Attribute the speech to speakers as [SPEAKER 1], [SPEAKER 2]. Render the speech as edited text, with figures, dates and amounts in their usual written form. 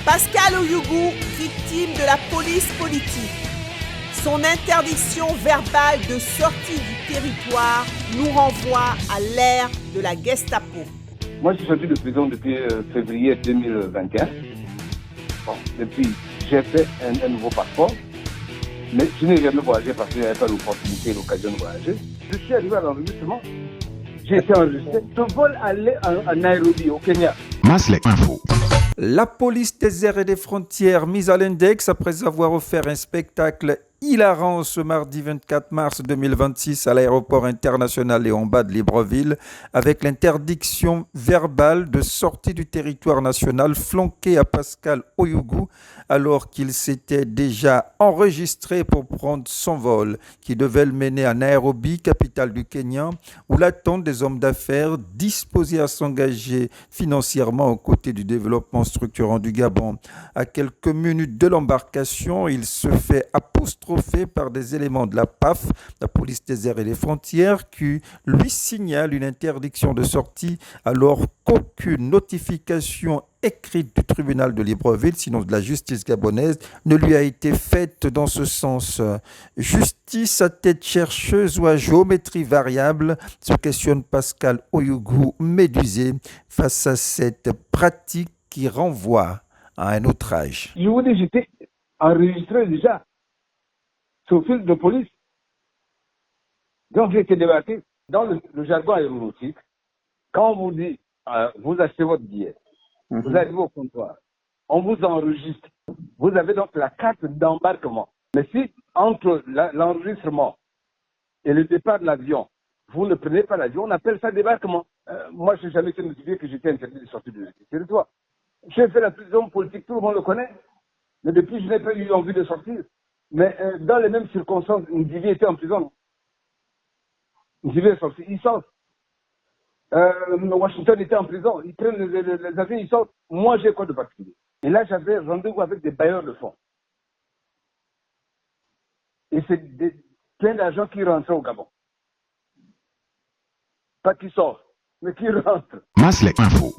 [SPEAKER 1] Pascal Oyougou, victime de la police politique. Son interdiction verbale de sortie du territoire nous renvoie à l'ère de la Gestapo.
[SPEAKER 2] Moi, je suis sorti de prison depuis février 2021. Bon, depuis, j'ai fait un nouveau passeport. Mais je n'ai jamais voyagé parce que je n'avais pas l'opportunité, l'occasion de voyager. Je suis arrivé à l'enregistrement. J'ai été enregistré. Je vole aller à Nairobi, au Kenya.
[SPEAKER 3] Maslek Info.
[SPEAKER 4] La police des airs et des frontières mise à l'index après avoir offert un spectacle hilarant ce mardi 24 mars 2026 à l'aéroport international Léon Bade Libreville avec l'interdiction verbale de sortie du territoire national flanquée à Pascal Oyougou alors qu'il s'était déjà enregistré pour prendre son vol qui devait le mener à Nairobi, capitale du Kenya, où l'attente des hommes d'affaires disposés à s'engager financièrement aux côtés du développement structurant du Gabon. À quelques minutes de l'embarcation, il se fait apostrophé par des éléments de la PAF, la police des airs et des frontières, qui lui signale une interdiction de sortie alors qu'aucune notification écrite du tribunal de Libreville, sinon de la justice gabonaise, ne lui a été faite dans ce sens. Justice à tête chercheuse ou à géométrie variable, se questionne Pascal Oyougou, médusé face à cette pratique qui renvoie à un outrage.
[SPEAKER 2] Je vous dis, j'étais enregistré déjà sous fil de police. Donc j'ai été débarqué. Dans le jargon aéronautique, quand on vous dit, vous achetez votre billet, vous arrivez au comptoir, on vous enregistre. Vous avez donc la carte d'embarquement. Mais si entre l'enregistrement et le départ de l'avion, vous ne prenez pas l'avion, on appelle ça débarquement. Moi, je n'ai jamais été notifié que j'étais interdit de sortir du territoire. J'ai fait la prison politique, tout le monde le connaît. Mais depuis, je n'ai pas eu envie de sortir. Mais dans les mêmes circonstances, Ndivi était en prison. Ndivi est sorti, il sort. Washington était en prison, ils prennent les avions, ils sortent. Moi, j'ai quoi de particulier? Et là, j'avais rendez-vous avec des bailleurs de fonds. Et c'est plein d'argent qui rentrent au Gabon. Pas qui sortent, mais qui rentrent.
[SPEAKER 3] Maslek Info.